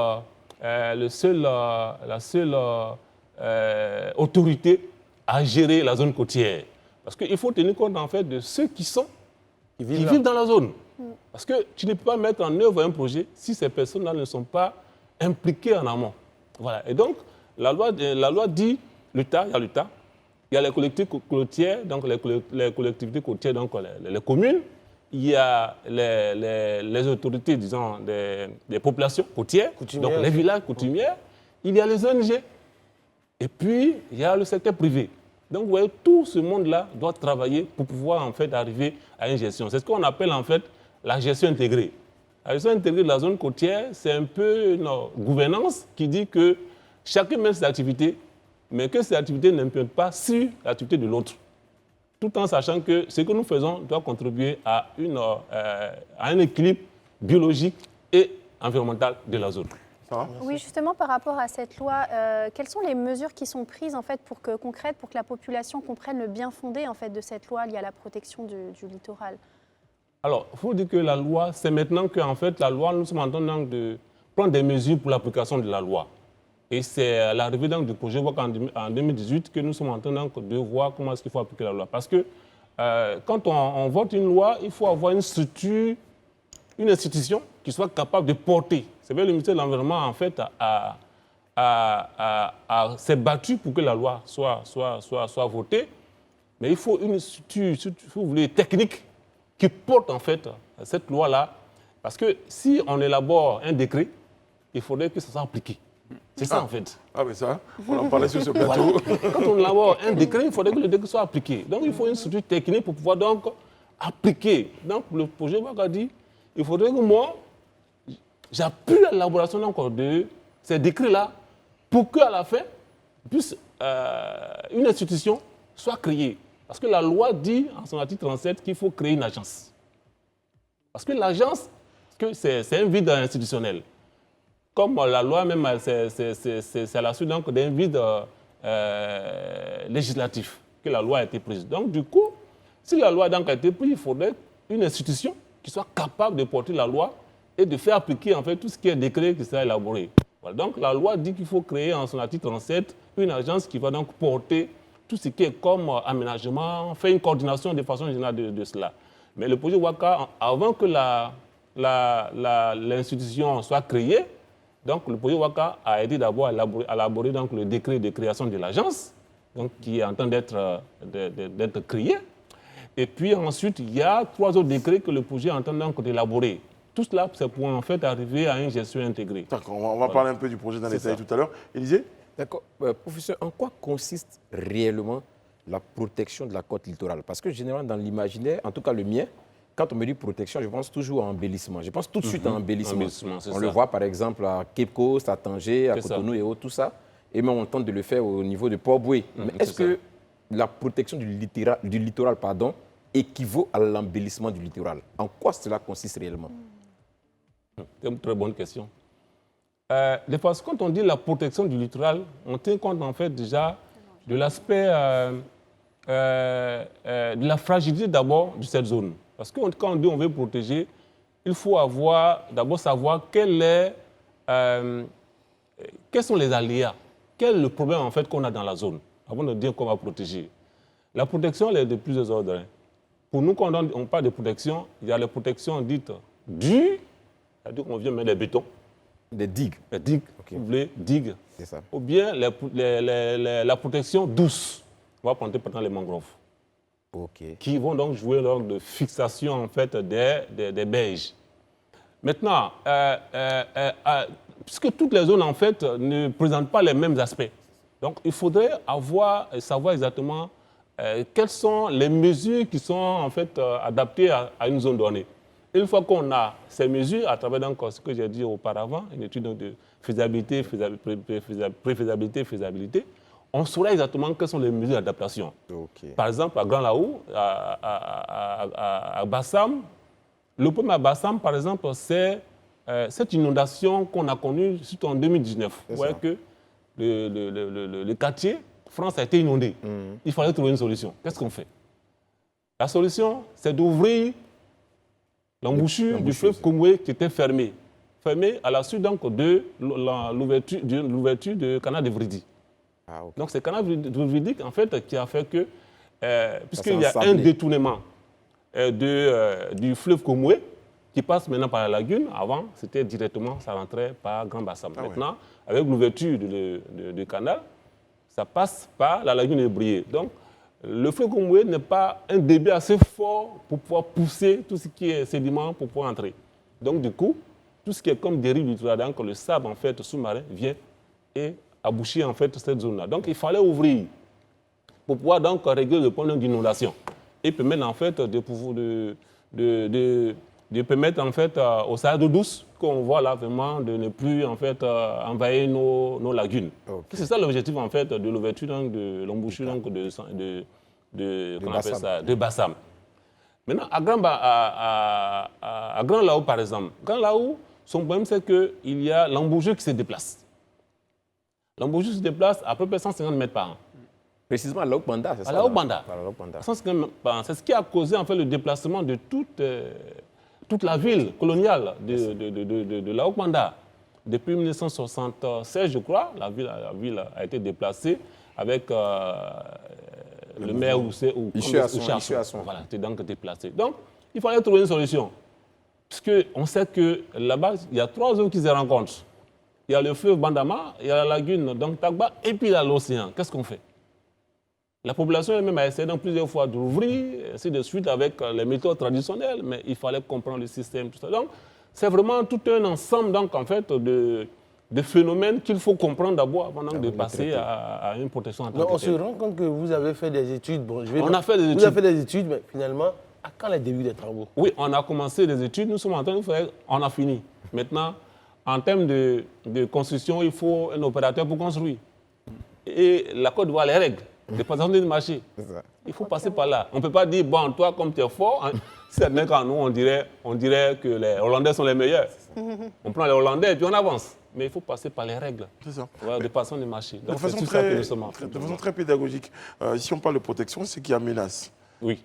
autorité à gérer la zone côtière. Parce qu'il faut tenir compte, en fait, de ceux qui vivent dans la zone. Parce que tu ne peux pas mettre en œuvre un projet si ces personnes-là ne sont pas impliquées en amont. Voilà. Et donc, la loi dit, l'État, il y a les collectivités côtières, donc les collectivités côtières, donc les communes, il y a les autorités, disons, des populations côtières, donc les villages coutumières, il y a les ONG, et puis il y a le secteur privé. Donc, vous voyez, tout ce monde-là doit travailler pour pouvoir, en fait, arriver à une gestion. C'est ce qu'on appelle, en fait, la gestion intégrée. La gestion intégrée de la zone côtière, c'est un peu une gouvernance qui dit que chacun mène ses activités, mais que ces activités n'impliquent pas sur l'activité de l'autre. Tout en sachant que ce que nous faisons doit contribuer à un équilibre biologique et environnemental de la zone. Oui, justement, par rapport à cette loi, quelles sont les mesures qui sont prises en fait, concrètes pour que la population comprenne le bien fondé en fait, de cette loi liée à la protection du littoral? Alors, il faut dire que la loi, c'est maintenant que en fait, la loi, nous sommes en train de prendre des mesures pour l'application de la loi. Et c'est à l'arrivée du projet WACA en 2018 que nous sommes en train de voir comment est-ce qu'il faut appliquer la loi. Parce que quand on vote une loi, il faut avoir une structure, une institution qui soit capable de porter. C'est bien le ministère de l'Environnement, en fait, s'est battu pour que la loi soit votée. Mais il faut une structure, si vous voulez, technique qui porte, en fait, cette loi-là. Parce que si on élabore un décret, il faudrait que ça soit appliqué. C'est ça, en fait. Ah, mais ça, on en parlait sur ce plateau. Voilà. Quand on élabore un décret, il faudrait que le décret soit appliqué. Donc, il faut une structure technique pour pouvoir donc appliquer. Donc, le projet WACA dit, il faudrait que moi, j'appuie l'élaboration de ces décrets-là pour qu'à la fin, une institution soit créée. Parce que la loi dit, en son article 37, qu'il faut créer une agence. Parce que l'agence, c'est un vide institutionnel. Comme la loi même, c'est à la suite d'un vide législatif que la loi a été prise. Donc, du coup, si la loi a été prise, il faudrait une institution qui soit capable de porter la loi et de faire appliquer en fait tout ce qui est décret qui sera élaboré. Voilà. Donc, la loi dit qu'il faut créer en son article 37 une agence qui va donc porter tout ce qui est comme aménagement, faire une coordination de façon générale de cela. Mais le projet WACA, avant que l'institution soit créée, donc le projet Waka a aidé d'abord à élaborer donc, le décret de création de l'agence, donc qui est en train d'être créé. Et puis ensuite, il y a 3 autres décrets que le projet est en train d'élaborer. Tout cela, c'est pour en fait arriver à une gestion intégrée. D'accord, on va parler un peu du projet dans les détails tout à l'heure. Élisée? D'accord. Professeur, en quoi consiste réellement la protection de la côte littorale? Parce que généralement, dans l'imaginaire, en tout cas le mien, quand on me dit protection, je pense toujours à embellissement. Je pense tout de suite à embellissement. On le voit par exemple à Cape Coast, à Tanger, à Cotonou et autres, tout ça. Et même on tente de le faire au niveau de Port-Boué. Mais est-ce que la protection du littoral équivaut à l'embellissement du littoral? En quoi cela consiste réellement? C'est une très bonne question. De façon, quand on dit la protection du littoral, on tient compte en fait déjà de l'aspect de la fragilité d'abord de cette zone. Parce que quand on dit on veut protéger, il faut d'abord savoir quels sont les aléas, quel est le problème en fait qu'on a dans la zone, avant de dire qu'on va protéger. La protection elle est de plusieurs ordres. Hein. Pour nous, quand on parle de protection, il y a les protections dites dures, c'est-à-dire qu'on vient mettre des bétons. Des digues. Des digues, okay. Vous voulez, digues. C'est ça. Ou bien la protection douce. On va prendre par exemple les mangroves. Okay. Qui vont donc jouer le rôle de fixation en fait des berges. Maintenant, puisque toutes les zones en fait ne présentent pas les mêmes aspects, donc il faudrait savoir exactement quelles sont les mesures qui sont en fait adaptées à une zone donnée. Une fois qu'on a ces mesures, à travers donc, ce que j'ai dit auparavant, une étude de faisabilité, préfaisabilité, faisabilité, on saura exactement quelles sont les mesures d'adaptation. Okay. Par exemple, à Grand Laou, à Bassam, le problème à Bassam, par exemple, c'est cette inondation qu'on a connue surtout en 2019. Vous voyez que le quartier France a été inondé. Il fallait trouver une solution. Qu'est-ce qu'on fait? La solution, c'est d'ouvrir l'embouchure du fleuve Komoué qui était fermée à la suite donc, de l'ouverture du canal de Vridi. Ah, okay. Donc c'est le canal de Vridi en fait, qui a fait que, puisqu'il y a un détournement du fleuve Komoué qui passe maintenant par la lagune, avant c'était directement, ça rentrait par Grand Bassam. Maintenant, avec l'ouverture du canal, ça passe par la lagune Ébrié. Donc, le fleuve Komoué n'est pas un débit assez fort pour pouvoir pousser tout ce qui est sédiment pour pouvoir entrer. Donc, du coup, tout ce qui est comme dérive du littoral, donc le sable en fait, sous-marin vient et abouchir en fait cette zone-là. Donc, il fallait ouvrir pour pouvoir donc régler le problème d'inondation et permettre en fait de permettre en fait au Sahara d'eau douce qu'on voit là vraiment de ne plus en fait envahir nos lagunes. Okay. C'est ça l'objectif en fait de l'ouverture de l'embouchure de Bassam. Maintenant à Grand Laou par exemple, Grand Laou, son problème c'est que il y a l'embouchure qui se déplace. L'embouchure se déplace à peu près 150 mètres par an. Précisément à Laou Banda, c'est ça? À Laou Banda. C'est ce qui a causé en fait le déplacement de toute la ville coloniale de Laou Banda. Depuis 1976, je crois, la ville a été déplacée avec le maire Ouchasson. Voilà, c'était donc déplacé. Donc, il fallait trouver une solution. Parce qu'on sait que là-bas, il y a 3 zones qui se rencontrent. Il y a le fleuve Bandama, il y a la lagune donc Tagba, et puis il y a l'océan. Qu'est-ce qu'on fait? La population elle-même a essayé donc plusieurs fois d'ouvrir, ainsi de suite avec les méthodes traditionnelles, mais il fallait comprendre le système, tout ça. Donc, c'est vraiment tout un ensemble donc, en fait, de phénomènes qu'il faut comprendre d'abord avant donc, de passer à une protection en tant que telle. On se rend compte que vous avez fait des études. Bon, on a fait des études. Vous avez fait des études, mais finalement, à quand le début des travaux? Oui, on a commencé des études, nous sommes en train de faire, on a fini. Maintenant, en termes de construction, il faut un opérateur pour construire. Et la Côte d'Ivoire, les règles. De présentation de marché. Il faut passer par là. On ne peut pas dire, bon, toi, comme tu es fort, hein, certains quand nous, on dirait que les Hollandais sont les meilleurs. On prend les Hollandais et puis on avance. Mais il faut passer par les règles. C'est ça. Voilà, de façon de marché. Donc, de façon très pédagogique. Ici, on parle de protection, c'est qu'il y a menace. Oui.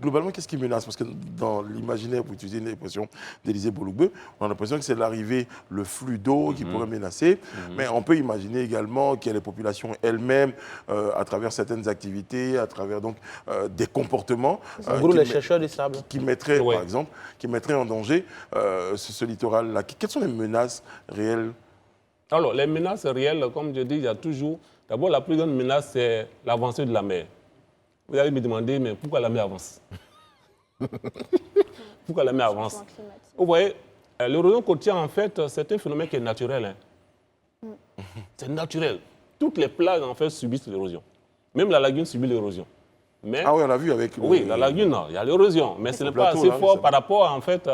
Globalement, qu'est-ce qui menace? Parce que dans l'imaginaire, pour utiliser une expression d'Élysée Boulougbe, on a l'impression que c'est l'arrivée, le flux d'eau qui pourrait menacer. Mais on peut imaginer également qu'il y a les populations elles-mêmes, à travers certaines activités, à travers donc des comportements. En gros, les chercheurs des sables. Qui mettraient, Ouais. par exemple, qui mettraient en danger ce littoral-là. Quelles sont les menaces réelles? Alors, les menaces réelles, comme je dis, il y a toujours... D'abord, la plus grande menace, c'est l'avancée de la mer. Vous allez me demander, mais pourquoi la mer avance? Pourquoi la mer avance? Changement climatique. Vous voyez, l'érosion côtière, en fait, c'est un phénomène qui est naturel. Hein. C'est naturel. Toutes les plages, en fait, subissent l'érosion. Même la lagune subit l'érosion. Mais, Ah oui, on a vu avec... oui, la lagune, il y a l'érosion. Mais ce n'est pas plateau, assez là, oui, fort c'est par rapport, en fait,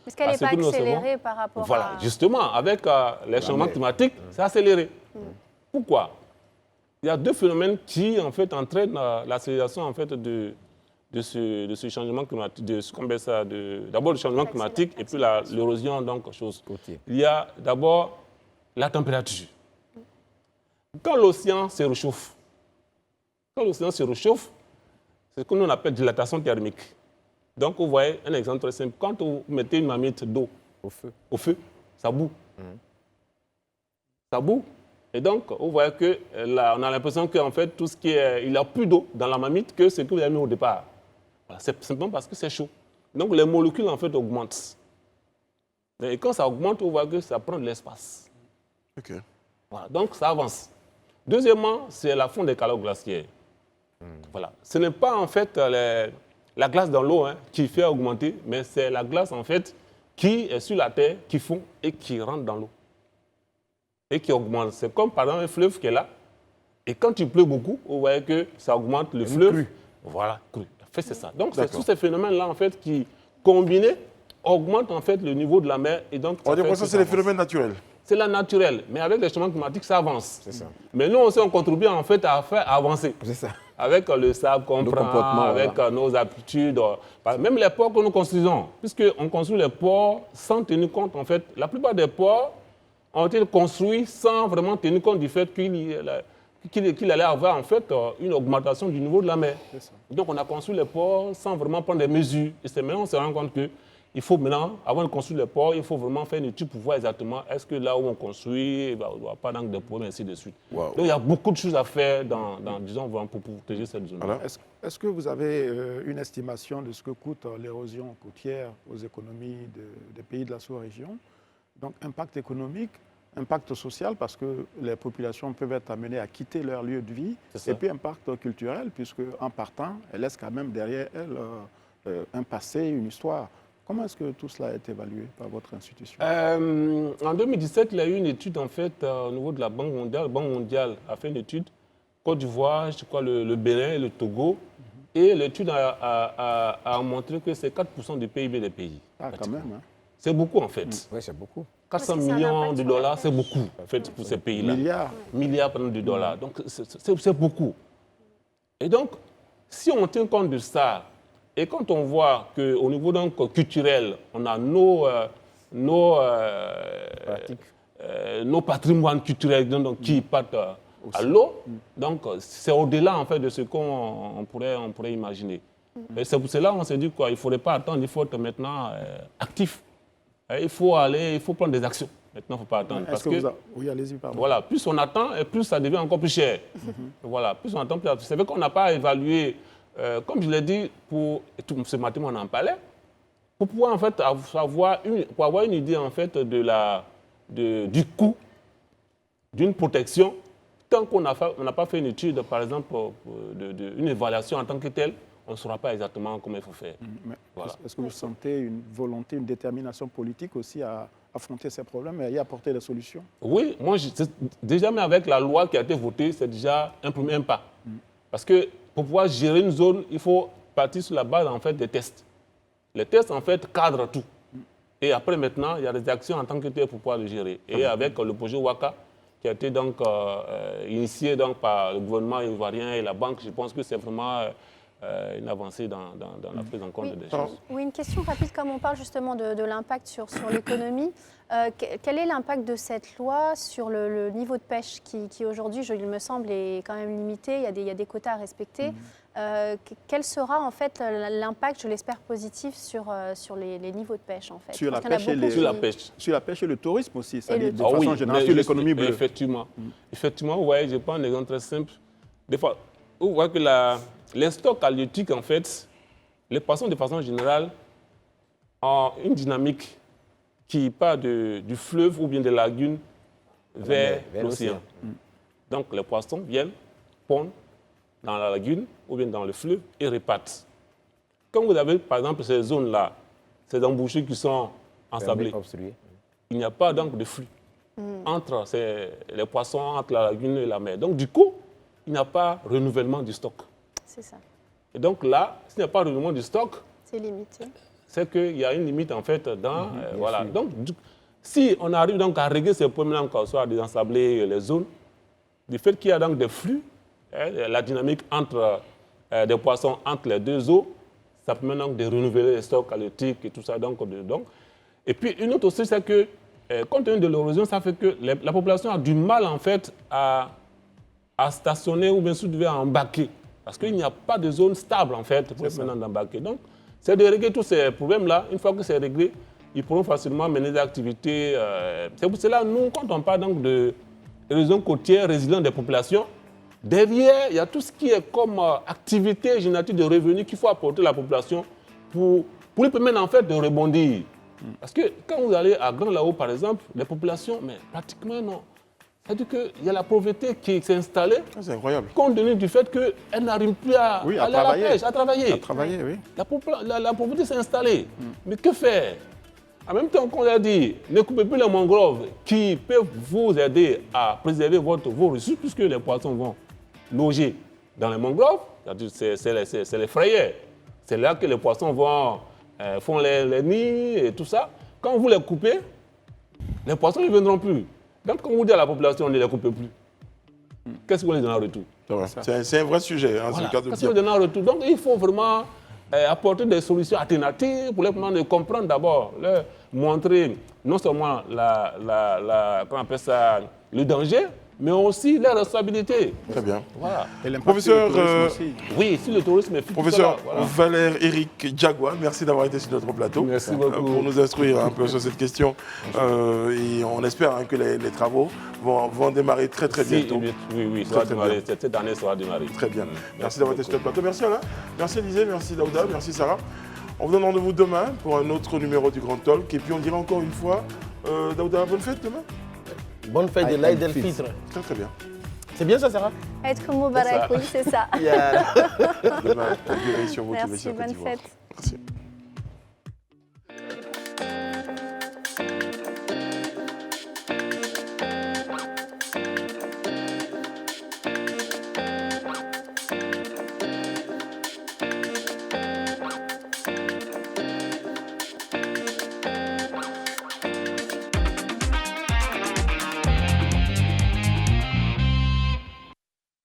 Est-ce qu'elle à n'est ce pas que nous accélérée recevons. par rapport Voilà, à... justement, avec les changements climatiques, c'est accéléré. Pourquoi? Il y a deux phénomènes qui, en fait, entraînent l'accélération, en fait, de ce changement climatique, d'abord le changement climatique et puis l'érosion, donc, chose. Côtier. Il y a d'abord la température. Quand l'océan se réchauffe, c'est ce que nous on appelle dilatation thermique. Donc, vous voyez un exemple très simple. Quand vous mettez une marmite d'eau au feu, ça bout. Ça bout. Et donc, vous voyez que là, on a l'impression qu'en fait, tout ce qui est, il n'y a plus d'eau dans la marmite que ce que vous avez mis au départ. Voilà, c'est simplement parce que c'est chaud. Donc, les molécules, en fait, augmentent. Et quand ça augmente, vous voyez que ça prend de l'espace. Ok. Voilà, donc, ça avance. Deuxièmement, c'est la fonte des calottes glaciaires. Voilà. Ce n'est pas, en fait, la glace dans l'eau qui fait augmenter, mais c'est la glace, en fait, qui est sur la terre, qui fond et qui rentre dans l'eau. Et qui augmente. C'est comme, par exemple, un fleuve qui est là. Et quand il pleut beaucoup, vous voyez que ça augmente le fleuve. Cru. Voilà, cru. En fait, c'est ça. Donc, c'est tous ces phénomènes-là, en fait, qui, combinés, augmentent, en fait, le niveau de la mer. Et donc, On va dire que ça, c'est les phénomènes naturels. C'est la naturelle. Mais avec les changements climatiques, ça avance. C'est ça. Mais nous aussi, on contribue, en fait, à faire avancer. C'est ça. Avec le sable qu'on prend, comportements, avec nos habitudes. Même les ports que nous construisons. Puisqu'on construit les ports sans tenir compte, en fait, la plupart des ports ont été construits sans vraiment tenir compte du fait qu'il allait avoir, en fait, une augmentation du niveau de la mer. Donc, on a construit les ports sans vraiment prendre des mesures. Et c'est maintenant qu'on se rend compte qu'il faut maintenant, avant de construire les ports, il faut vraiment faire une étude pour voir exactement est-ce que là où on construit, on ne doit pas dans des problèmes, ainsi de suite. Wow. Donc, il y a beaucoup de choses à faire disons, pour protéger cette zone. Voilà. Est-ce que vous avez une estimation de ce que coûte l'érosion côtière aux économies des pays de la sous-région? Donc, impact économique, impact social, parce que les populations peuvent être amenées à quitter leur lieu de vie, et puis impact culturel, puisque en partant, elles laissent quand même derrière elles un passé, une histoire. Comment est-ce que tout cela est évalué par votre institution? En 2017, il y a eu une étude, en fait, au niveau de la Banque mondiale. La Banque mondiale a fait une étude. Côte d'Ivoire, je crois le Bénin et le Togo. Et l'étude a montré que c'est 4% du PIB des pays. Ah, quand même, hein. C'est beaucoup, en fait. Oui, c'est beaucoup. 400 Parce que ça a un millions impact de sur la dollars, pêche. c'est beaucoup, en fait, pour ces pays-là. Milliards. Pardon, de dollars. Donc, c'est beaucoup. Et donc, si on tient compte de ça, et quand on voit qu'au niveau donc, culturel, on a nos patrimoines culturels donc, qui partent à l'eau, donc c'est au-delà en fait, de ce qu'on pourrait imaginer. Et c'est pour cela qu'on s'est dit qu'il ne faudrait pas attendre, il faut être maintenant actif. Il faut prendre des actions. Maintenant, il ne faut pas attendre. Parce que, oui, allez-y, pardon. voilà, plus on attend, et plus ça devient encore plus cher. Voilà, plus on attend, plus c'est vrai qu'on n'a pas évalué, comme je l'ai dit, ce matin on en parlait, pour pouvoir en fait avoir une idée en fait du coût d'une protection, tant qu'on n'a pas fait une étude, par exemple, une évaluation en tant que telle, on ne saura pas exactement comment il faut faire. Mais Voilà. est-ce que vous sentez une volonté, une détermination politique aussi à affronter ces problèmes et à y apporter des solutions? Oui, moi, déjà, mais avec la loi qui a été votée, c'est déjà un premier pas. Parce que pour pouvoir gérer une zone, il faut partir sur la base en fait, des tests. Les tests, en fait, cadrent tout. Et après, maintenant, il y a des actions en tant que telles pour pouvoir le gérer. Et avec le projet WACA, qui a été donc, initié donc, par le gouvernement ivoirien et la banque, je pense que c'est vraiment une avancée dans la prise en compte des choses. Oui, une question rapide, comme on parle justement de l'impact sur l'économie. Quel est l'impact de cette loi sur le niveau de pêche qui aujourd'hui, il me semble, est quand même limité, il y a des quotas à respecter. Quel sera en fait l'impact, je l'espère, positif sur les niveaux de pêche en fait? Sur la Parce qu'il y en a pêche et beaucoup sur la pêche. Sur la pêche et le tourisme aussi, c'est-à-dire de Ah façon oui, générale mais sur l'économie bleue. Effectivement. Effectivement, ouais, je prends un exemple très simple. Des fois, vous voyez que les stocks halieutiques, en fait, les poissons de façon générale ont une dynamique qui part du fleuve ou bien des lagunes vers l'océan. Donc les poissons viennent pondre dans la lagune ou bien dans le fleuve et repartent. Quand vous avez par exemple ces zones-là, ces embouchures qui sont ensablées, il n'y a pas donc de flux entre les poissons, entre la lagune et la mer. Donc du coup, il n'y a pas renouvellement du stock. C'est ça. Et donc là, s'il n'y a pas renouvellement du stock, C'est limité. c'est qu'il y a une limite en fait dans... voilà. Donc, si on arrive donc à régler ces problèmes-là, soit à désensabler les zones, du fait qu'il y a donc des flux, la dynamique entre des poissons entre les deux eaux, ça permet donc de renouveler les stocks halieutiques et tout ça. Et puis une autre aussi, c'est que compte tenu de l'érosion, ça fait que la population a du mal en fait à stationner ou bien sûr à embarquer. Parce qu'il n'y a pas de zone stable en fait pour maintenant d'embarquer. Donc, c'est de régler tous ces problèmes-là. Une fois que c'est réglé, ils pourront facilement mener des activités. C'est pour cela, nous, quand on parle donc de l'érosion côtière résiliente des populations, derrière, il y a tout ce qui est comme activité génératrice de revenus qu'il faut apporter à la population pour lui permettre en fait de rebondir. Parce que quand vous allez à Grand Lao, par exemple, les populations, mais pratiquement non. C'est-à-dire qu'il y a la pauvreté qui s'est installée. C'est incroyable. Compte tenu du fait qu'elle n'arrive plus à aller à la pêche, à travailler. À travailler, oui. La pauvreté s'est installée. Mais que faire? En même temps qu'on a dit, ne coupez plus les mangroves qui peuvent vous aider à préserver vos ressources, puisque les poissons vont loger dans les mangroves. C'est les frayères. C'est là que les poissons font les nids et tout ça. Quand vous les coupez, les poissons ne viendront plus. Donc, quand vous dites à la population, on ne les coupe plus. Qu'est-ce que vous les donnez en retour? C'est un vrai sujet, hein, Voilà. c'est le cas de le Qu'est-ce que vous dire. les donnez en retour? Donc, il faut vraiment apporter des solutions alternatives pour les gens de comprendre d'abord, leur montrer non seulement comment on appelle ça, le danger, mais aussi les responsabilités. Très bien. Voilà. Et l'impact Professeur, sur le tourisme aussi. Oui, si le tourisme est fou, Professeur tout ça, voilà. Valère Éric Diagoua, merci d'avoir été sur notre plateau. Merci beaucoup. Pour nous instruire un peu sur cette question. Et on espère que les travaux vont démarrer très bientôt. Oui, Très, très bien. cette année sera démarrée. Très bien. Merci d'avoir été sur notre plateau. Merci Alain, merci Élisée, merci Daouda, merci Sarah. On vous donne rendez-vous demain pour un autre numéro du Grand Talk. Et puis on dira encore une fois, Daouda, bonne fête demain. Bonne fête de l'Aïd el-Fitr. Très bien. C'est bien ça, Sarah? Être Moubarak, oui, c'est ça. Demain, on guérit sur vous qui Merci, bonne fête. Merci.